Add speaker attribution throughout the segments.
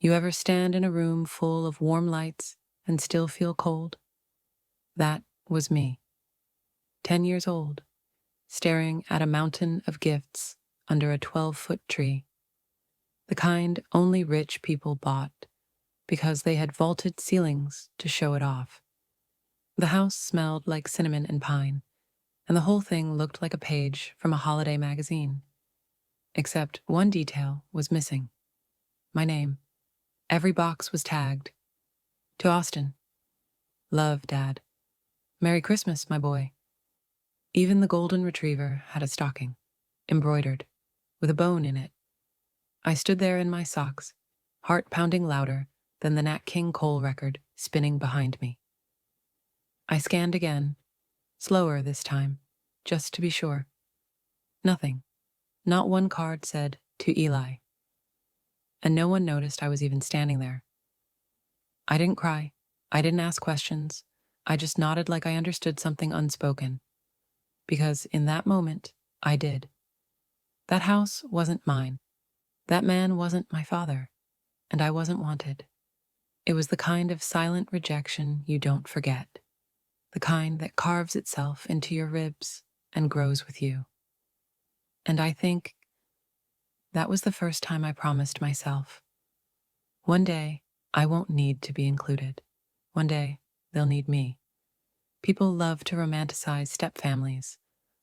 Speaker 1: You ever stand in a room full of warm lights and still feel cold? That was me, 10 years old, staring at a mountain of gifts under a 12-foot tree, the kind only rich people bought because they had vaulted ceilings to show it off. The house smelled like cinnamon and pine, and the whole thing looked like a page from a holiday magazine. Except one detail was missing. My name. Every box was tagged. To Austin. Love, Dad. Merry Christmas, my boy. Even the golden retriever had a stocking, embroidered, with a bone in it. I stood there in my socks, heart pounding louder than the Nat King Cole record spinning behind me. I scanned again, slower this time, just to be sure. Nothing. Not one card said, "To Eli." And no one noticed I was even standing there. I didn't cry. I didn't ask questions. I just nodded like I understood something unspoken. Because in that moment, I did. That house wasn't mine. That man wasn't my father. And I wasn't wanted. It was the kind of silent rejection you don't forget. The kind that carves itself into your ribs and grows with you. And I think that was the first time I promised myself, one day I won't need to be included. One day they'll need me. People love to romanticize stepfamilies,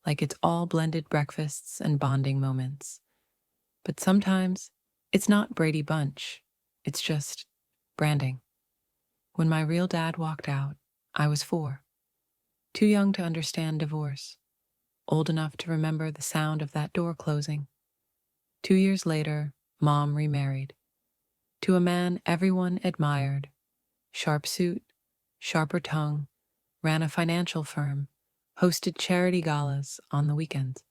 Speaker 1: like it's all blended breakfasts and bonding moments. But sometimes it's not Brady Bunch, it's just branding. When my real dad walked out, I was 4. Too young to understand divorce, old enough to remember the sound of that door closing. 2 years later, Mom remarried. To a man everyone admired. Sharp suit, sharper tongue, ran a financial firm, hosted charity galas on the weekends.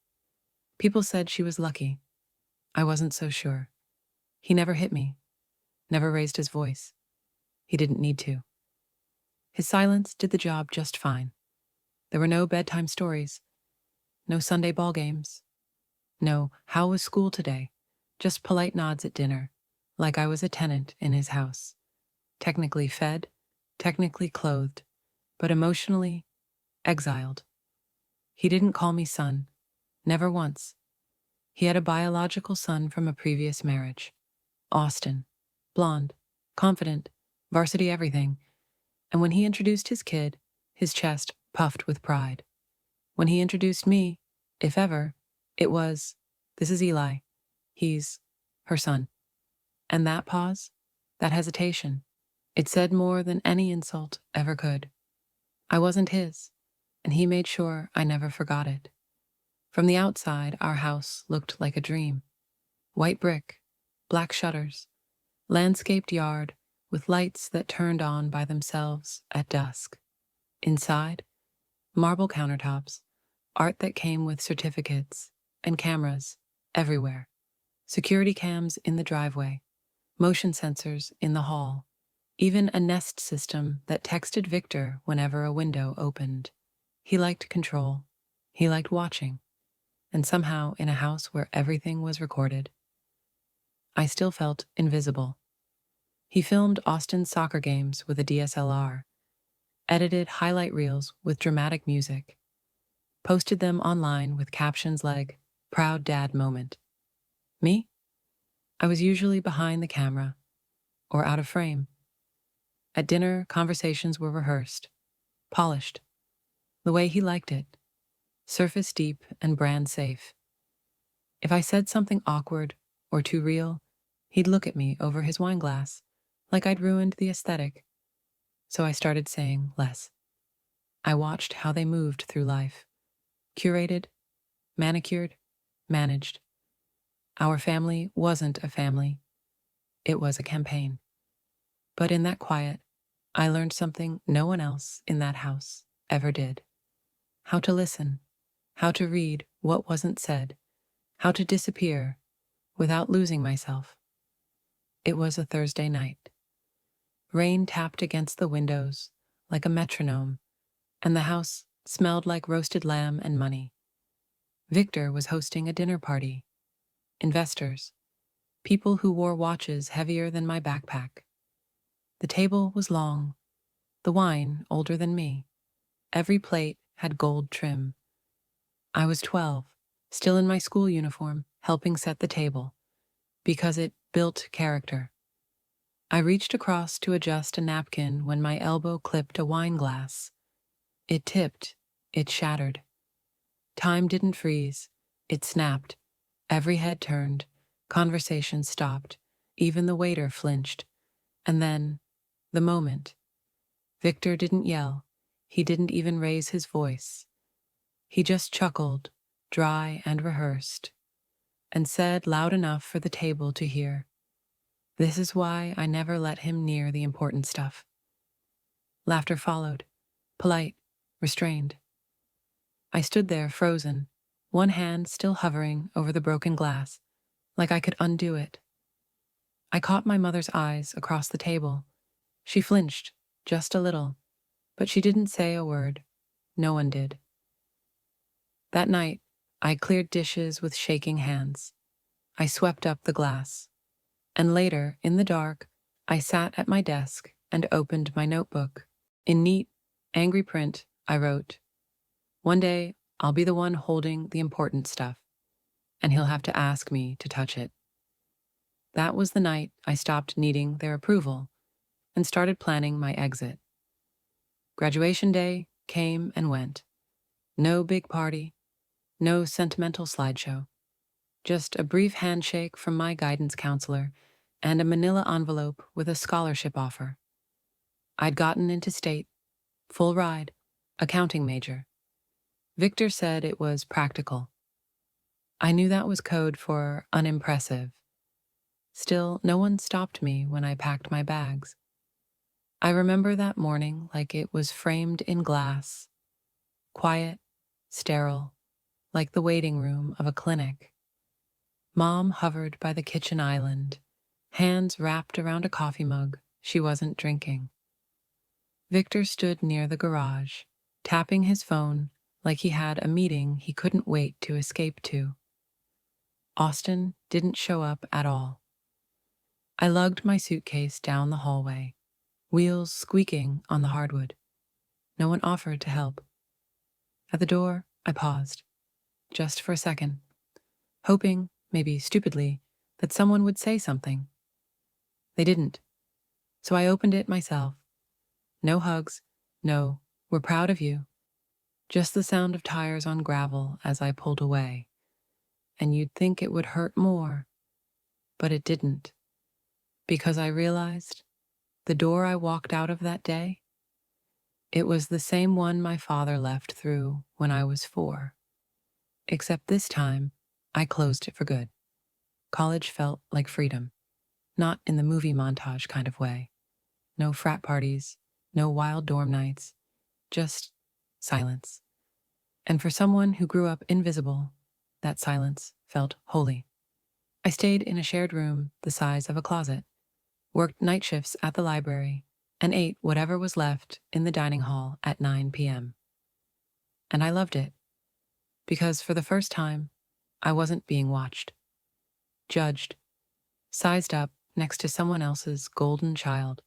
Speaker 1: People said she was lucky. I wasn't so sure. He never hit me, never raised his voice. He didn't need to. His silence did the job just fine. There were no bedtime stories, no Sunday ball games, no "how was school today?" Just polite nods at dinner, like I was a tenant in his house. Technically fed, technically clothed, but emotionally exiled. He didn't call me son, never once. He had a biological son from a previous marriage, Austin, blonde, confident, varsity everything, and when he introduced his kid, his chest puffed with pride. When he introduced me, if ever, it was, "This is Eli. He's her son." And that pause, that hesitation, it said more than any insult ever could. I wasn't his, and he made sure I never forgot it. From the outside, our house looked like a dream. White brick, black shutters, landscaped yard with lights that turned on by themselves at dusk. Inside, marble countertops, art that came with certificates, and cameras everywhere. Security cams in the driveway, motion sensors in the hall, even a Nest system that texted Victor whenever a window opened. He liked control. He liked watching. And somehow, in a house where everything was recorded, I still felt invisible. He filmed Austin's soccer games with a DSLR, edited highlight reels with dramatic music, posted them online with captions like, "Proud Dad Moment." Me? I was usually behind the camera, or out of frame. At dinner, conversations were rehearsed, polished, the way he liked it, surface deep and brand safe. If I said something awkward or too real, he'd look at me over his wine glass, like I'd ruined the aesthetic. So I started saying less. I watched how they moved through life, curated, manicured, managed. Our family wasn't a family. It was a campaign. But in that quiet, I learned something no one else in that house ever did. How to listen, how to read what wasn't said, how to disappear without losing myself. It was a Thursday night. Rain tapped against the windows like a metronome, and the house smelled like roasted lamb and money. Victor was hosting a dinner party. Investors, people who wore watches heavier than my backpack. The table was long, the wine older than me. Every plate had gold trim. I was 12, still in my school uniform, helping set the table, because it built character. I reached across to adjust a napkin when my elbow clipped a wine glass. It tipped, it shattered. Time didn't freeze, it snapped. Every head turned, conversation stopped, even the waiter flinched. And then, the moment. Victor didn't yell, he didn't even raise his voice. He just chuckled, dry and rehearsed, and said loud enough for the table to hear, "This is why I never let him near the important stuff." Laughter followed, polite, restrained. I stood there frozen, one hand still hovering over the broken glass, like I could undo it. I caught my mother's eyes across the table. She flinched, just a little, but she didn't say a word. No one did. That night, I cleared dishes with shaking hands. I swept up the glass. And later, in the dark, I sat at my desk and opened my notebook. In neat, angry print, I wrote, "One day, I'll be the one holding the important stuff, and he'll have to ask me to touch it." That was the night I stopped needing their approval and started planning my exit. Graduation day came and went. No big party, no sentimental slideshow. Just a brief handshake from my guidance counselor and a manila envelope with a scholarship offer. I'd gotten into state, full ride, accounting major. Victor said it was practical. I knew that was code for unimpressive. Still, no one stopped me when I packed my bags. I remember that morning like it was framed in glass, quiet, sterile, like the waiting room of a clinic. Mom hovered by the kitchen island, hands wrapped around a coffee mug she wasn't drinking. Victor stood near the garage, tapping his phone like he had a meeting he couldn't wait to escape to. Austin didn't show up at all. I lugged my suitcase down the hallway, wheels squeaking on the hardwood. No one offered to help. At the door, I paused, just for a second, hoping, maybe stupidly, that someone would say something. They didn't, so I opened it myself. No hugs, no, "We're proud of you." Just the sound of tires on gravel as I pulled away. And you'd think it would hurt more, but it didn't. Because I realized the door I walked out of that day, it was the same one my father left through when I was 4. Except this time, I closed it for good. College felt like freedom, not in the movie montage kind of way. No frat parties, no wild dorm nights, just silence. And for someone who grew up invisible, that silence felt holy. I stayed in a shared room the size of a closet, worked night shifts at the library, and ate whatever was left in the dining hall at 9 p.m. And I loved it, because for the first time, I wasn't being watched, judged, sized up next to someone else's golden child.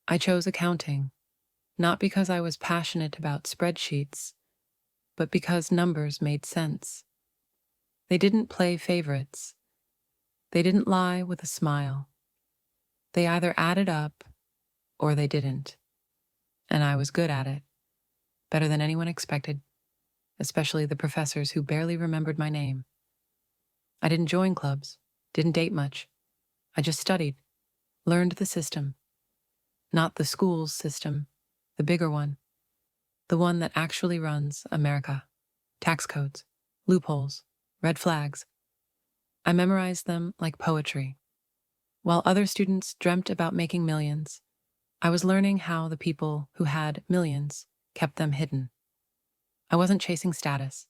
Speaker 1: I chose accounting, not because I was passionate about spreadsheets, but because numbers made sense. They didn't play favorites. They didn't lie with a smile. They either added up or they didn't. And I was good at it, better than anyone expected, especially the professors who barely remembered my name. I didn't join clubs, didn't date much. I just studied, learned the system. Not the school's system, the bigger one. The one that actually runs America. Tax codes, loopholes, red flags. I memorized them like poetry. While other students dreamt about making millions, I was learning how the people who had millions kept them hidden. I wasn't chasing status.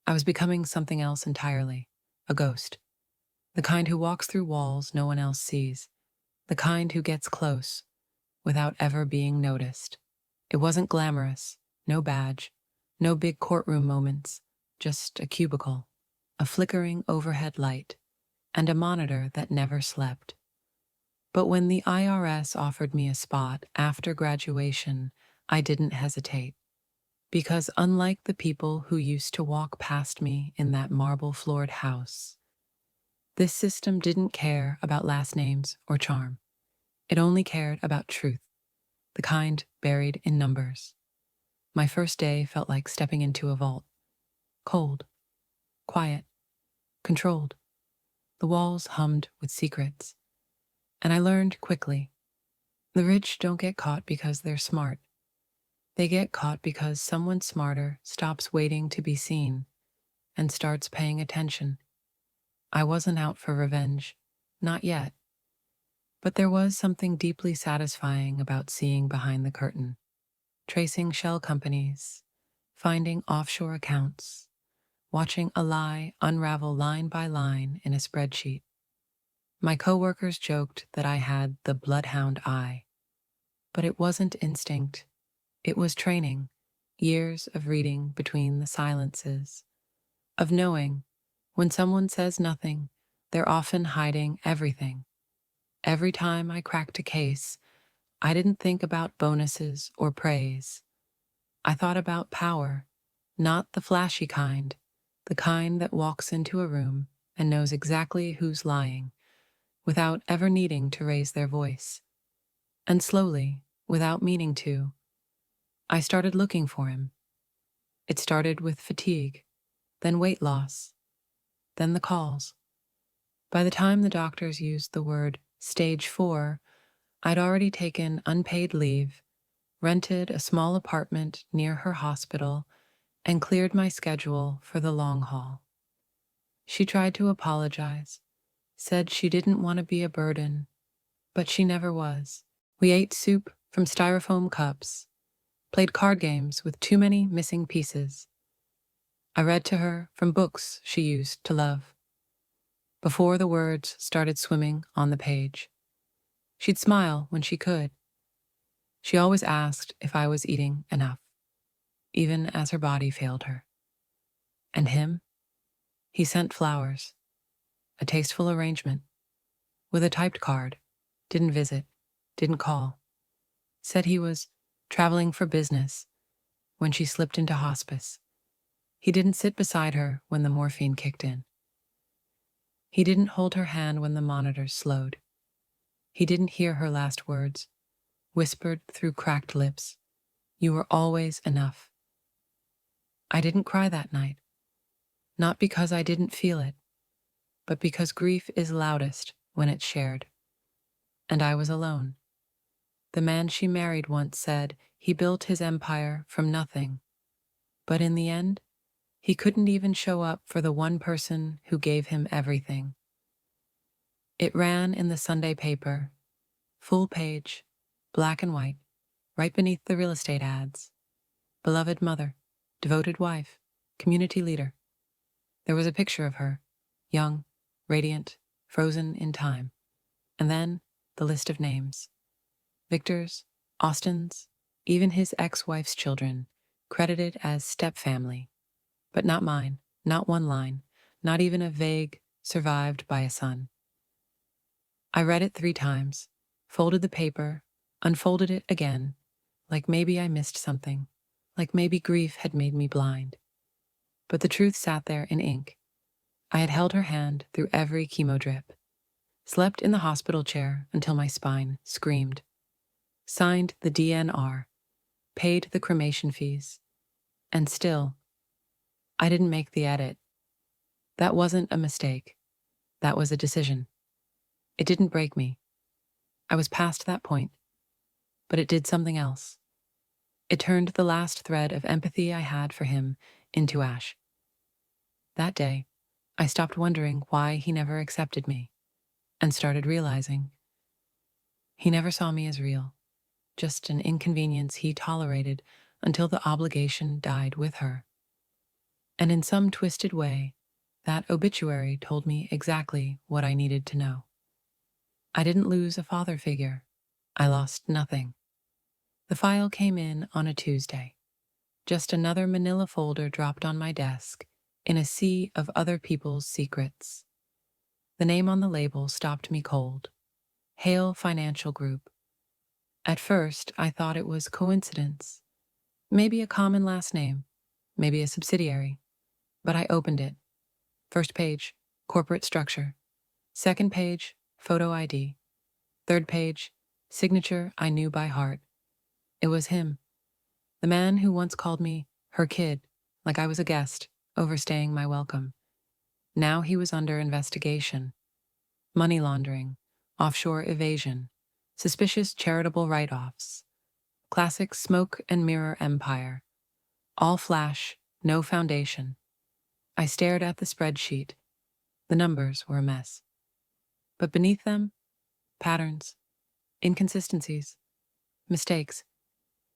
Speaker 1: I was becoming something else entirely, a ghost. The kind who walks through walls no one else sees. The kind who gets close without ever being noticed. It wasn't glamorous, no badge, no big courtroom moments, just a cubicle, a flickering overhead light, and a monitor that never slept. But when the IRS offered me a spot after graduation, I didn't hesitate. Because unlike the people who used to walk past me in that marble-floored house, this system didn't care about last names or charm. It only cared about truth, the kind buried in numbers. My first day felt like stepping into a vault. Cold, quiet, controlled. The walls hummed with secrets. And I learned quickly. The rich don't get caught because they're smart. They get caught because someone smarter stops waiting to be seen and starts paying attention. I wasn't out for revenge. Not yet. But there was something deeply satisfying about seeing behind the curtain, tracing shell companies, finding offshore accounts, watching a lie unravel line by line in a spreadsheet. My coworkers joked that I had the bloodhound eye, but it wasn't instinct. It was training, years of reading between the silences, of knowing when someone says nothing, they're often hiding everything. Every time I cracked a case, I didn't think about bonuses or praise. I thought about power, not the flashy kind, the kind that walks into a room and knows exactly who's lying, without ever needing to raise their voice. And slowly, without meaning to, I started looking for him. It started with fatigue, then weight loss, then the calls. By the time the doctors used the word stage 4, I'd already taken unpaid leave, rented a small apartment near her hospital, and cleared my schedule for the long haul. She tried to apologize, said she didn't want to be a burden, but she never was. We ate soup from styrofoam cups, played card games with too many missing pieces. I read to her from books she used to love. Before the words started swimming on the page, she'd smile when she could. She always asked if I was eating enough, even as her body failed her. And him? He sent flowers, a tasteful arrangement, with a typed card, didn't visit, didn't call, said he was traveling for business when she slipped into hospice. He didn't sit beside her when the morphine kicked in. He didn't hold her hand when the monitors slowed. He didn't hear her last words, whispered through cracked lips. You were always enough. I didn't cry that night, not because I didn't feel it, but because grief is loudest when it's shared. And I was alone. The man she married once said he built his empire from nothing, but in the end, he couldn't even show up for the one person who gave him everything. It ran in the Sunday paper, full page, black and white, right beneath the real estate ads. Beloved mother, devoted wife, community leader. There was a picture of her, young, radiant, frozen in time. And then the list of names. Victor's, Austin's, even his ex-wife's children, credited as stepfamily. But not mine, not one line, not even a vague, survived by a son. I read it 3 times, folded the paper, unfolded it again, like maybe I missed something, like maybe grief had made me blind. But the truth sat there in ink. I had held her hand through every chemo drip, slept in the hospital chair until my spine screamed, signed the DNR, paid the cremation fees, and still, I didn't make the edit. That wasn't a mistake. That was a decision. It didn't break me. I was past that point. But it did something else. It turned the last thread of empathy I had for him into ash. That day, I stopped wondering why he never accepted me, and started realizing he never saw me as real, just an inconvenience he tolerated until the obligation died with her. And in some twisted way, that obituary told me exactly what I needed to know. I didn't lose a father figure. I lost nothing. The file came in on a Tuesday. Just another manila folder dropped on my desk in a sea of other people's secrets. The name on the label stopped me cold. Hale Financial Group. At first, I thought it was coincidence. Maybe a common last name, maybe a subsidiary. But I opened it. First page, corporate structure. Second page, photo ID. Third page, signature I knew by heart. It was him, the man who once called me her kid, like I was a guest, overstaying my welcome. Now he was under investigation. Money laundering, offshore evasion, suspicious charitable write-offs. Classic smoke and mirror empire. All flash, no foundation. I stared at the spreadsheet. The numbers were a mess. But beneath them, patterns, inconsistencies, mistakes.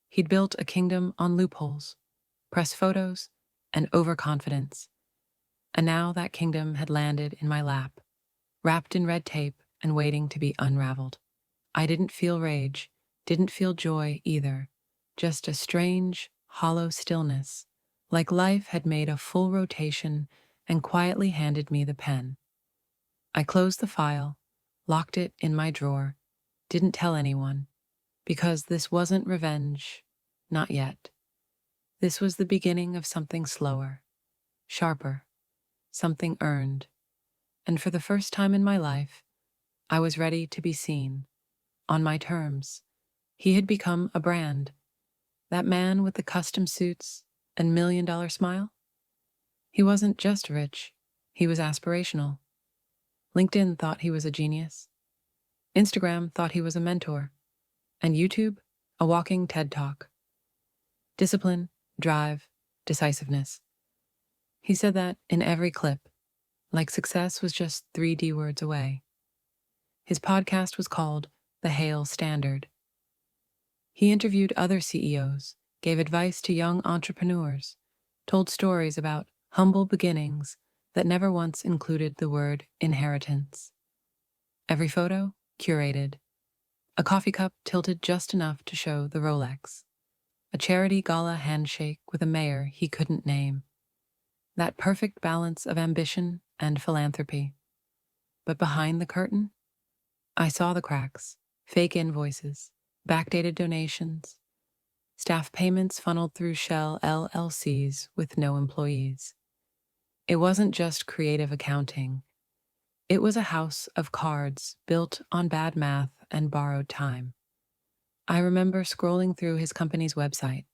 Speaker 1: He'd built a kingdom on loopholes, press photos, and overconfidence. And now that kingdom had landed in my lap, wrapped in red tape and waiting to be unraveled. I didn't feel rage, didn't feel joy either, just a strange, hollow stillness, like life had made a full rotation and quietly handed me the pen. I closed the file, locked it in my drawer, didn't tell anyone, because this wasn't revenge, not yet. This was the beginning of something slower, sharper, something earned. And for the first time in my life, I was ready to be seen, on my terms. He had become a brand. That man with the custom suits and $1 million smile? He wasn't just rich, he was aspirational. LinkedIn thought he was a genius. Instagram thought he was a mentor. And YouTube, a walking TED Talk. Discipline, drive, decisiveness. He said that in every clip, like success was just 3D words away. His podcast was called The Hale Standard. He interviewed other CEOs, gave advice to young entrepreneurs, told stories about humble beginnings that never once included the word inheritance. Every photo, curated. A coffee cup tilted just enough to show the Rolex. A charity gala handshake with a mayor he couldn't name. That perfect balance of ambition and philanthropy. But behind the curtain, I saw the cracks, fake invoices, backdated donations, staff payments funneled through shell LLCs with no employees. It wasn't just creative accounting. It was a house of cards built on bad math and borrowed time. I remember scrolling through his company's website,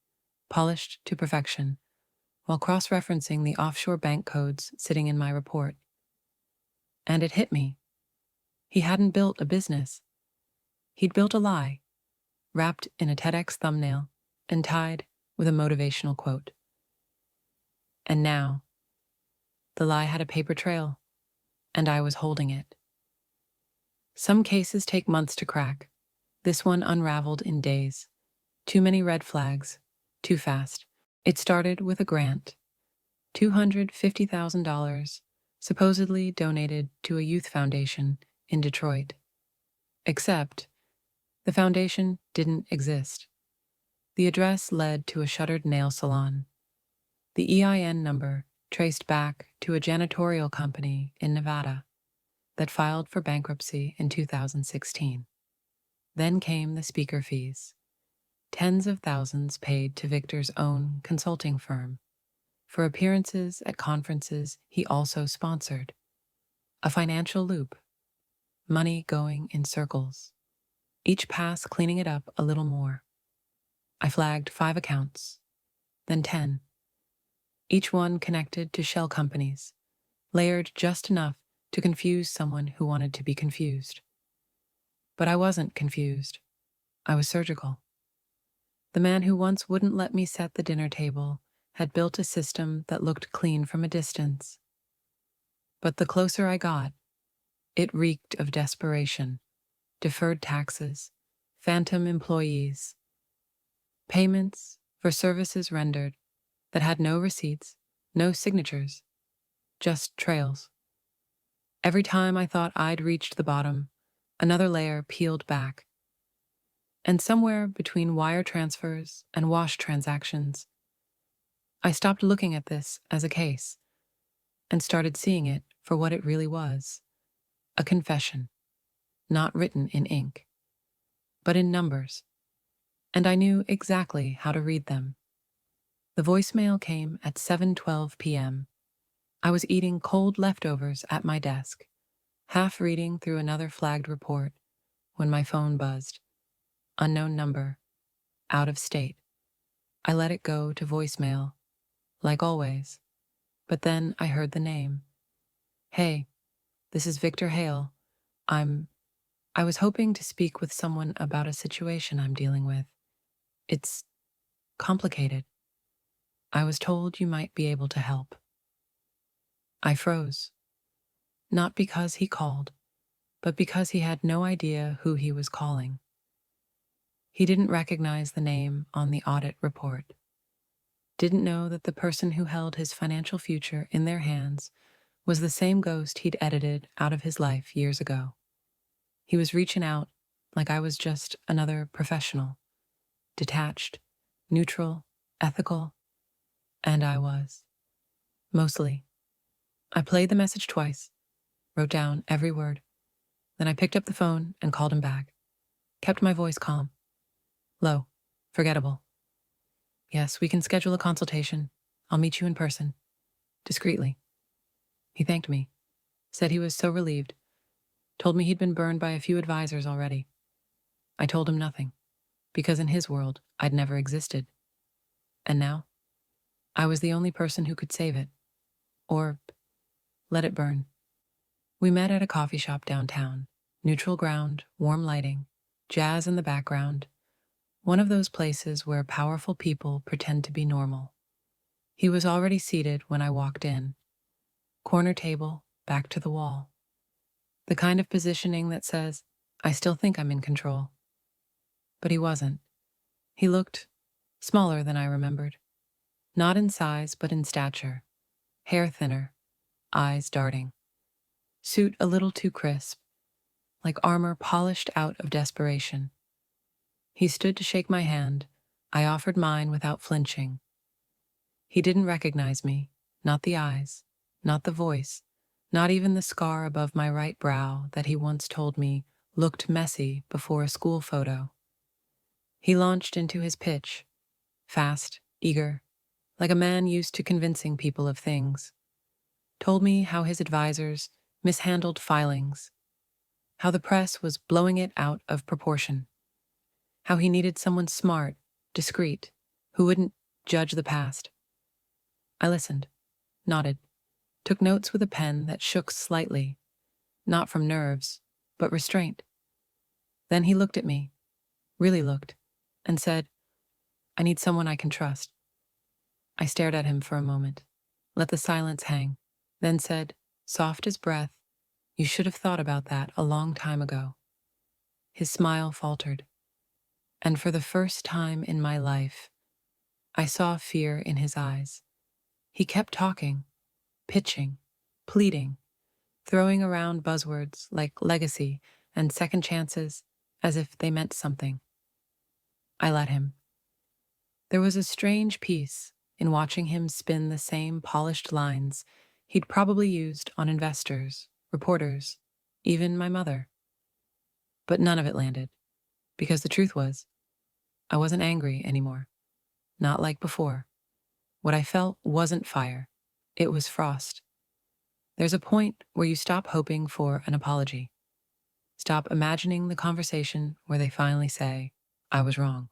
Speaker 1: polished to perfection, while cross-referencing the offshore bank codes sitting in my report. And it hit me. He hadn't built a business. He'd built a lie, wrapped in a TEDx thumbnail and tied with a motivational quote. And now, the lie had a paper trail, and I was holding it. Some cases take months to crack. This one unraveled in days. Too many red flags, too fast. It started with a grant, $250,000, supposedly donated to a youth foundation in Detroit. Except, the foundation didn't exist. The address led to a shuttered nail salon. The EIN number traced back to a janitorial company in Nevada that filed for bankruptcy in 2016. Then came the speaker fees. Tens of thousands paid to Victor's own consulting firm for appearances at conferences he also sponsored. A financial loop. Money going in circles. Each pass cleaning it up a little more. I flagged 5 accounts, then 10. Each one connected to shell companies, layered just enough to confuse someone who wanted to be confused. But I wasn't confused. I was surgical. The man who once wouldn't let me set the dinner table had built a system that looked clean from a distance. But the closer I got, it reeked of desperation, deferred taxes, phantom employees, payments for services rendered that had no receipts, no signatures, just trails. Every time I thought I'd reached the bottom, another layer peeled back. And somewhere between wire transfers and wash transactions, I stopped looking at this as a case and started seeing it for what it really was. A confession, not written in ink, but in numbers, and I knew exactly how to read them. The voicemail came at 7:12 p.m. I was eating cold leftovers at my desk, half reading through another flagged report, when my phone buzzed. Unknown number, out of state. I let it go to voicemail, like always, but then I heard the name. Hey, this is Victor Hale. I was hoping to speak with someone about a situation I'm dealing with. It's complicated. I was told you might be able to help. I froze. Not because he called, but because he had no idea who he was calling. He didn't recognize the name on the audit report. Didn't know that the person who held his financial future in their hands was the same ghost he'd edited out of his life years ago. He was reaching out like I was just another professional, detached, neutral, ethical, and I was. Mostly. I played the message twice, wrote down every word. Then I picked up the phone and called him back. Kept my voice calm. Low. Forgettable. Yes, we can schedule a consultation. I'll meet you in person. Discreetly. He thanked me. Said he was so relieved. Told me he'd been burned by a few advisors already. I told him nothing, because in his world, I'd never existed. And now, I was the only person who could save it. Or let it burn. We met at a coffee shop downtown. Neutral ground, warm lighting, jazz in the background. One of those places where powerful people pretend to be normal. He was already seated when I walked in. Corner table, back to the wall. The kind of positioning that says, I still think I'm in control. But he wasn't. He looked smaller than I remembered. Not in size, but in stature. Hair thinner, eyes darting. Suit a little too crisp, like armor polished out of desperation. He stood to shake my hand. I offered mine without flinching. He didn't recognize me, not the eyes, not the voice, not even the scar above my right brow that he once told me looked messy before a school photo. He launched into his pitch, fast, eager, like a man used to convincing people of things. Told me how his advisors mishandled filings, how the press was blowing it out of proportion, how he needed someone smart, discreet, who wouldn't judge the past. I listened, nodded, took notes with a pen that shook slightly, not from nerves, but restraint. Then he looked at me, really looked, and said, I need someone I can trust. I stared at him for a moment, let the silence hang, then said, soft as breath, you should have thought about that a long time ago. His smile faltered, and for the first time in my life, I saw fear in his eyes. He kept talking, pitching, pleading, throwing around buzzwords like legacy and second chances as if they meant something. I let him. There was a strange peace in watching him spin the same polished lines he'd probably used on investors, reporters, even my mother. But none of it landed, because the truth was, I wasn't angry anymore. Not like before. What I felt wasn't fire. It was frost. There's a point where you stop hoping for an apology. Stop imagining the conversation where they finally say, I was wrong.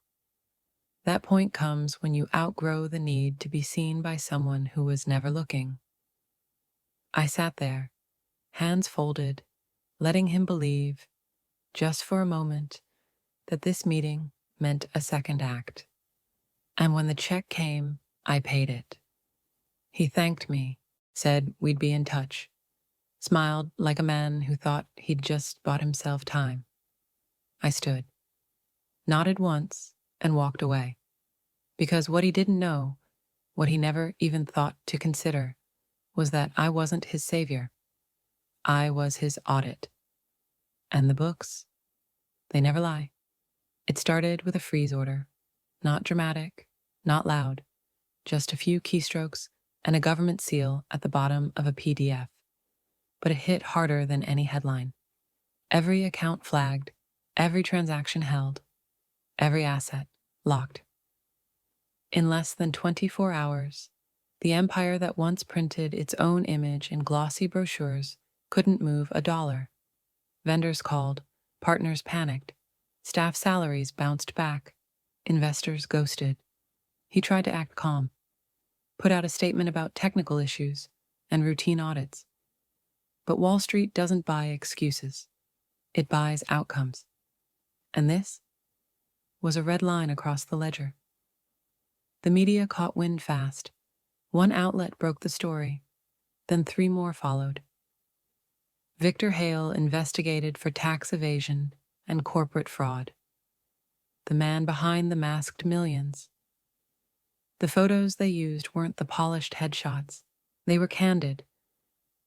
Speaker 1: That point comes when you outgrow the need to be seen by someone who was never looking. I sat there, hands folded, letting him believe, just for a moment, that this meeting meant a second act. And when the check came, I paid it. He thanked me, said we'd be in touch, smiled like a man who thought he'd just bought himself time. I stood, nodded once, and walked away. Because what he didn't know, what he never even thought to consider, was that I wasn't his savior. I was his audit. And the books, they never lie. It started with a freeze order. Not dramatic, not loud, just a few keystrokes and a government seal at the bottom of a PDF. but it hit harder than any headline. Every account flagged, every transaction held, every asset locked. In less than 24 hours, the empire that once printed its own image in glossy brochures couldn't move a dollar. Vendors called, partners panicked, staff salaries bounced back, investors ghosted. He tried to act calm, put out a statement about technical issues and routine audits. But Wall Street doesn't buy excuses. It buys outcomes. And this was a red line across the ledger. The media caught wind fast. One outlet broke the story, then 3 more followed. Victor Hale investigated for tax evasion and corporate fraud. The man behind the masked millions. The photos they used weren't the polished headshots. They were candid,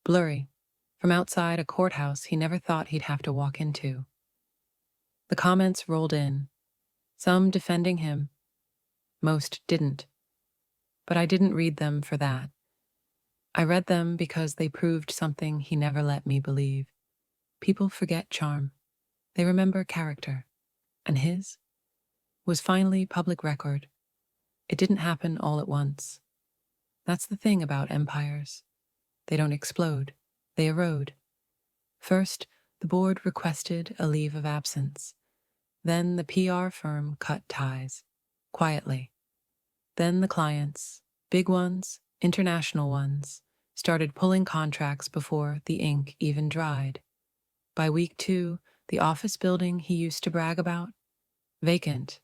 Speaker 1: blurry, from outside a courthouse he never thought he'd have to walk into. The comments rolled in, some defending him. Most didn't. But I didn't read them for that. I read them because they proved something he never let me believe. People forget charm. They remember character. And his was finally public record. It didn't happen all at once. That's the thing about empires. They don't explode. They erode. First, the board requested a leave of absence. Then the PR firm cut ties, quietly. Then the clients, big ones, international ones, started pulling contracts before the ink even dried. By week 2, the office building he used to brag about, vacant.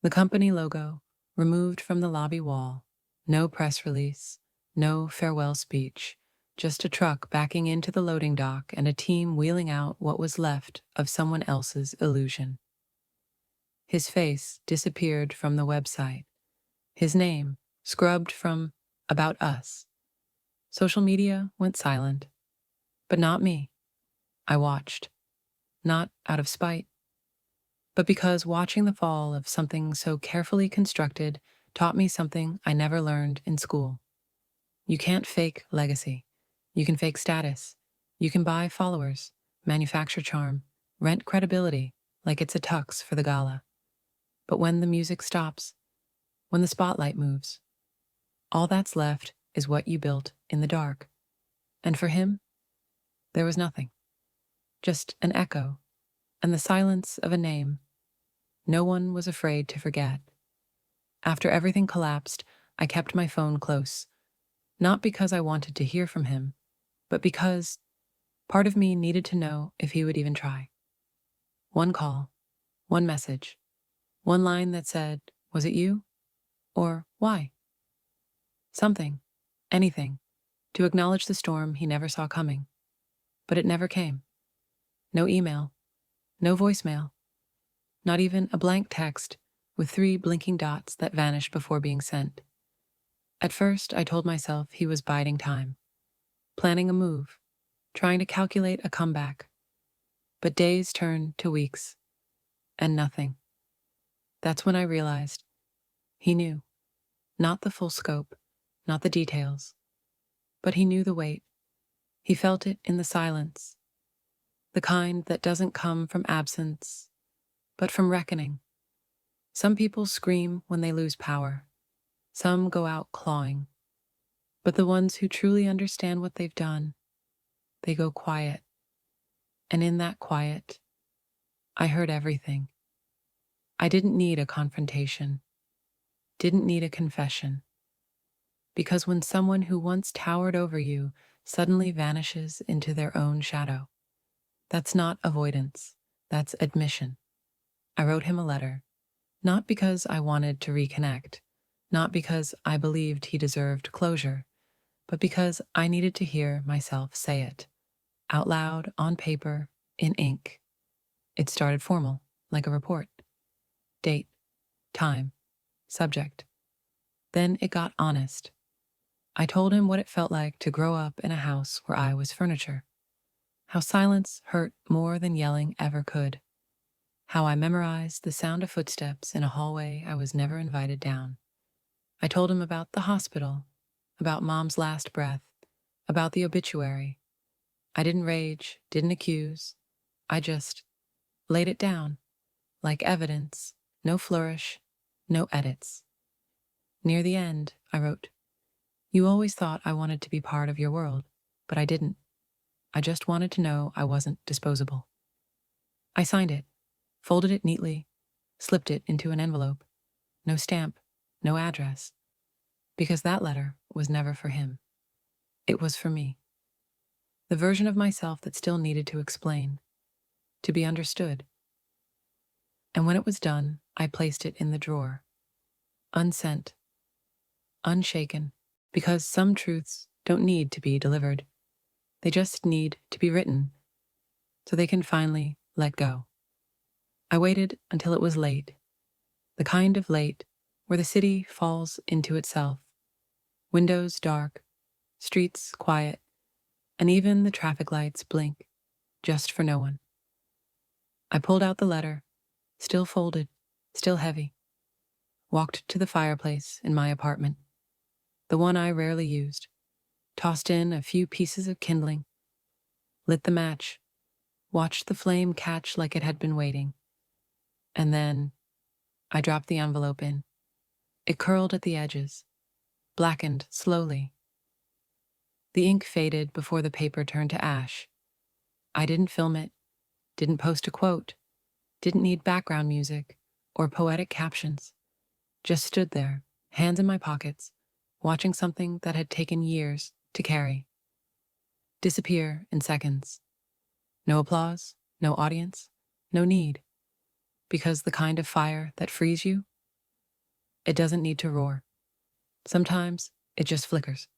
Speaker 1: The company logo removed from the lobby wall. No press release, no farewell speech, just a truck backing into the loading dock and a team wheeling out what was left of someone else's illusion. His face disappeared from the website. His name scrubbed from About Us. Social media went silent. But not me. I watched. Not out of spite, but because watching the fall of something so carefully constructed taught me something I never learned in school. You can't fake legacy. You can fake status. You can buy followers, manufacture charm, rent credibility like it's a tux for the gala. But when the music stops, when the spotlight moves, all that's left is what you built in the dark. And for him, there was nothing. Just an echo, and the silence of a name no one was afraid to forget. After everything collapsed, I kept my phone close, not because I wanted to hear from him, but because part of me needed to know if he would even try. One call, one message, one line that said, "Was it you?" Or "Why?" Something, anything, to acknowledge the storm he never saw coming. But it never came. No email, no voicemail, not even a blank text with 3 blinking dots that vanished before being sent. At first, I told myself he was biding time, planning a move, trying to calculate a comeback. But days turned to weeks, and nothing. That's when I realized he knew. Not the full scope, not the details, but he knew the weight. He felt it in the silence, the kind that doesn't come from absence, but from reckoning. Some people scream when they lose power. Some go out clawing. But the ones who truly understand what they've done, they go quiet. And in that quiet, I heard everything. I didn't need a confrontation, didn't need a confession. Because when someone who once towered over you suddenly vanishes into their own shadow, that's not avoidance, that's admission. I wrote him a letter, not because I wanted to reconnect, not because I believed he deserved closure, but because I needed to hear myself say it, out loud, on paper, in ink. It started formal, like a report. Date, time, subject. Then it got honest. I told him what it felt like to grow up in a house where I was furniture. How silence hurt more than yelling ever could. How I memorized the sound of footsteps in a hallway I was never invited down. I told him about the hospital, about Mom's last breath, about the obituary. I didn't rage, didn't accuse. I just laid it down, like evidence, no flourish, no edits. Near the end, I wrote, "You always thought I wanted to be part of your world, but I didn't. I just wanted to know I wasn't disposable." I signed it, folded it neatly, slipped it into an envelope. No stamp, no address, because that letter was never for him. It was for me. The version of myself that still needed to explain, to be understood. And when it was done, I placed it in the drawer, unsent, unshaken, because some truths don't need to be delivered. They just need to be written so they can finally let go. I waited until it was late, the kind of late where the city falls into itself, windows dark, streets quiet, and even the traffic lights blink, just for no one. I pulled out the letter, still folded, still heavy, walked to the fireplace in my apartment, the one I rarely used, tossed in a few pieces of kindling, lit the match, watched the flame catch like it had been waiting, and then I dropped the envelope in. It curled at the edges, blackened slowly. The ink faded before the paper turned to ash. I didn't film it, didn't post a quote, didn't need background music or poetic captions. Just stood there, hands in my pockets, watching something that had taken years to carry disappear in seconds. No applause, no audience, no need. Because the kind of fire that frees you, it doesn't need to roar. Sometimes it just flickers.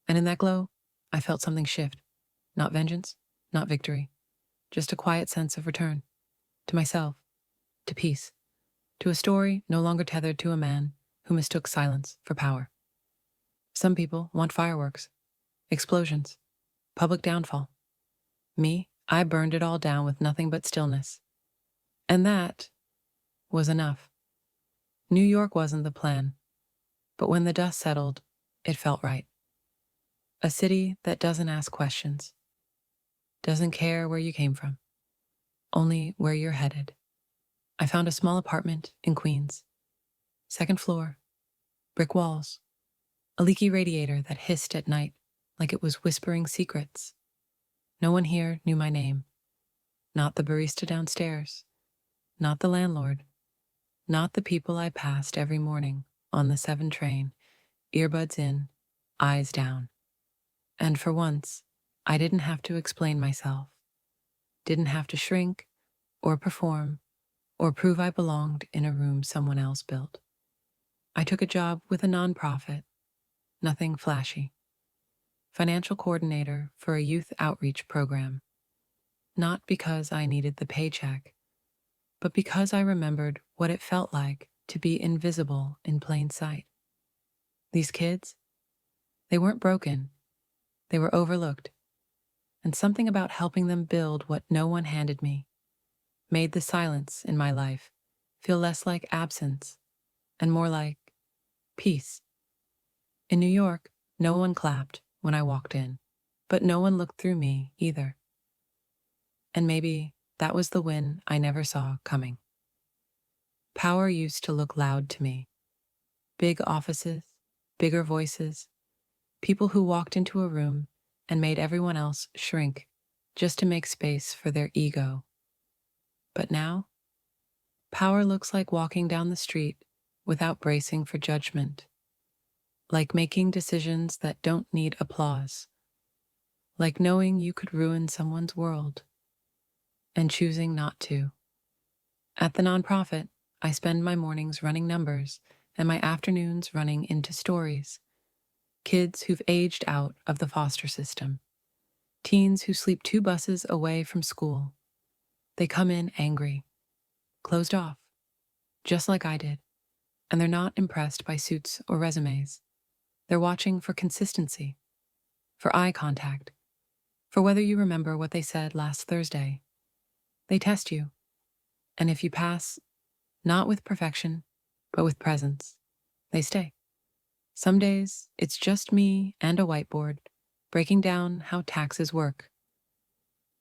Speaker 1: And in that glow, I felt something shift. Not vengeance, not victory, just a quiet sense of return. To myself, to peace, to a story no longer tethered to a man who mistook silence for power. Some people want fireworks, explosions, public downfall. Me, I burned it all down with nothing but stillness. And that was enough. New York wasn't the plan, but when the dust settled, it felt right. A city that doesn't ask questions, doesn't care where you came from, only where you're headed. I found a small apartment in Queens. Second floor, brick walls, a leaky radiator that hissed at night like it was whispering secrets. No one here knew my name. Not the barista downstairs, not the landlord, not the people I passed every morning on the 7 train, earbuds in, eyes down. And for once, I didn't have to explain myself, didn't have to shrink or perform or prove I belonged in a room someone else built. I took a job with a nonprofit, nothing flashy. Financial coordinator for a youth outreach program. Not because I needed the paycheck, but because I remembered what it felt like to be invisible in plain sight. These kids, they weren't broken, they were overlooked, and something about helping them build what no one handed me made the silence in my life feel less like absence and more like peace. In New York, no one clapped when I walked in, but no one looked through me either. And maybe that was the win I never saw coming. Power used to look loud to me. Big offices, bigger voices, people who walked into a room and made everyone else shrink just to make space for their ego. But now, power looks like walking down the street without bracing for judgment, like making decisions that don't need applause, like knowing you could ruin someone's world and choosing not to. At the nonprofit, I spend my mornings running numbers and my afternoons running into stories. Kids who've aged out of the foster system. Teens who sleep 2 buses away from school. They come in angry, closed off, just like I did, and they're not impressed by suits or resumes. They're watching for consistency, for eye contact, for whether you remember what they said last Thursday. They test you, and if you pass, not with perfection, but with presence, they stay. Some days, it's just me and a whiteboard, breaking down how taxes work,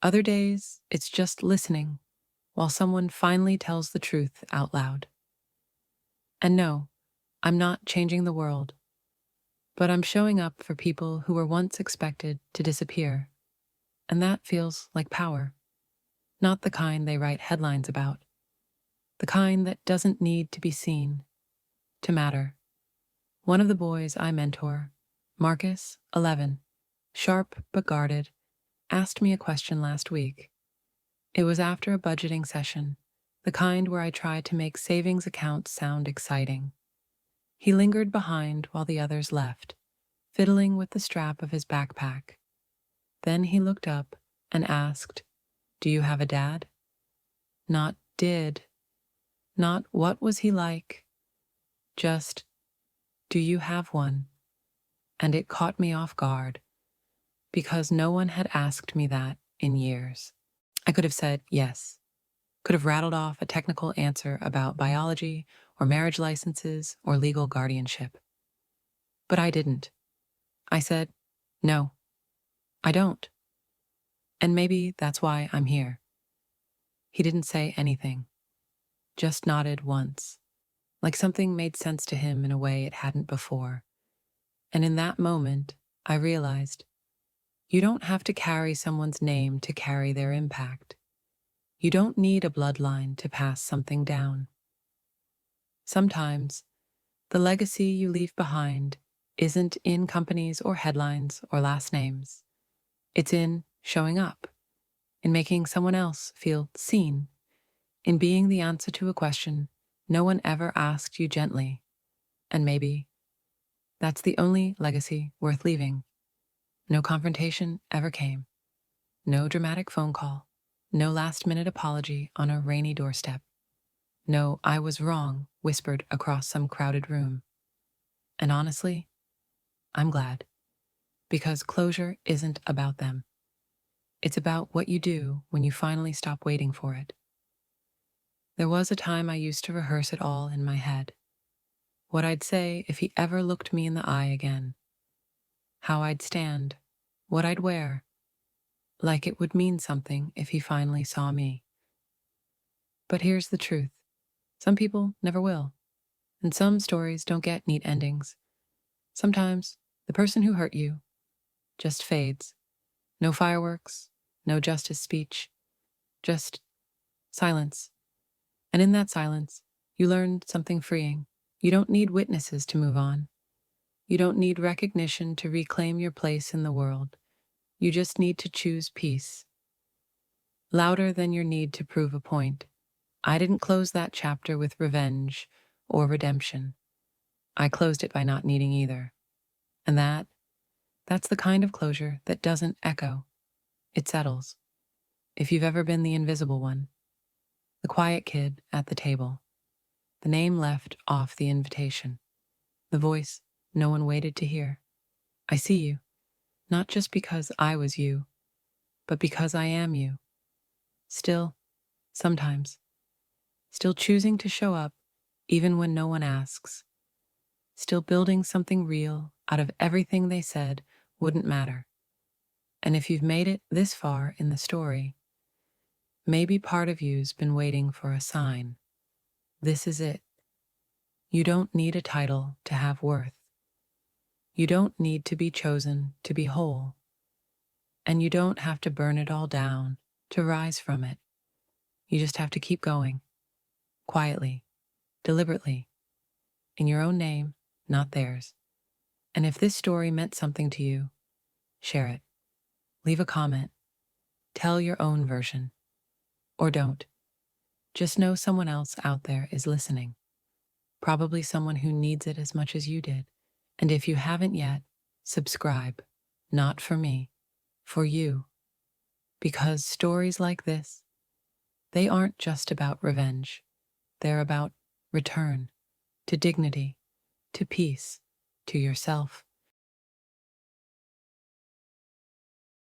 Speaker 1: Other days, it's just listening while someone finally tells the truth out loud. And no, I'm not changing the world, but I'm showing up for people who were once expected to disappear. And that feels like power. Not the kind they write headlines about, the kind that doesn't need to be seen to matter. One of the boys I mentor, Marcus, 11, sharp but guarded, asked me a question last week. It was after a budgeting session, the kind where I tried to make savings accounts sound exciting. He lingered behind while the others left, fiddling with the strap of his backpack. Then he looked up and asked, "Do you have a dad?" Not did, not what was he like, just, "Do you have one?" And it caught me off guard, because no one had asked me that in years. I could have said yes, could have rattled off a technical answer about biology or marriage licenses or legal guardianship. But I didn't. I said, "No, I don't. And maybe that's why I'm here." He didn't say anything, just nodded once, like something made sense to him in a way it hadn't before. And in that moment, I realized you don't have to carry someone's name to carry their impact. You don't need a bloodline to pass something down. Sometimes, the legacy you leave behind isn't in companies or headlines or last names. It's in showing up, in making someone else feel seen, in being the answer to a question no one ever asked you gently. And maybe that's the only legacy worth leaving. No confrontation ever came. No dramatic phone call. No last-minute apology on a rainy doorstep. No, "I was wrong," whispered across some crowded room. And honestly, I'm glad. Because closure isn't about them. It's about what you do when you finally stop waiting for it. There was a time I used to rehearse it all in my head. What I'd say if he ever looked me in the eye again. How I'd stand. What I'd wear. Like it would mean something if he finally saw me. But here's the truth. Some people never will. And some stories don't get neat endings. Sometimes the person who hurt you just fades. No fireworks, no justice speech, just silence. And in that silence, you learned something freeing. You don't need witnesses to move on. You don't need recognition to reclaim your place in the world. You just need to choose peace. Louder than your need to prove a point. I didn't close that chapter with revenge or redemption. I closed it by not needing either. And that's the kind of closure that doesn't echo. It settles. If you've ever been the invisible one, the quiet kid at the table, the name left off the invitation, the voice no one waited to hear. I see you, not just because I was you, but because I am you. Still, sometimes. Still choosing to show up even when no one asks. Still building something real out of everything they said wouldn't matter. And if you've made it this far in the story, maybe part of you's been waiting for a sign. This is it. You don't need a title to have worth. You don't need to be chosen to be whole. And you don't have to burn it all down to rise from it. You just have to keep going. Quietly, deliberately, in your own name, not theirs. And if this story meant something to you, share it. Leave a comment. Tell your own version. Or don't. Just know someone else out there is listening. Probably someone who needs it as much as you did. And if you haven't yet, subscribe. Not for me, for you. Because stories like this, they aren't just about revenge. They're about return, to dignity, to peace, to yourself.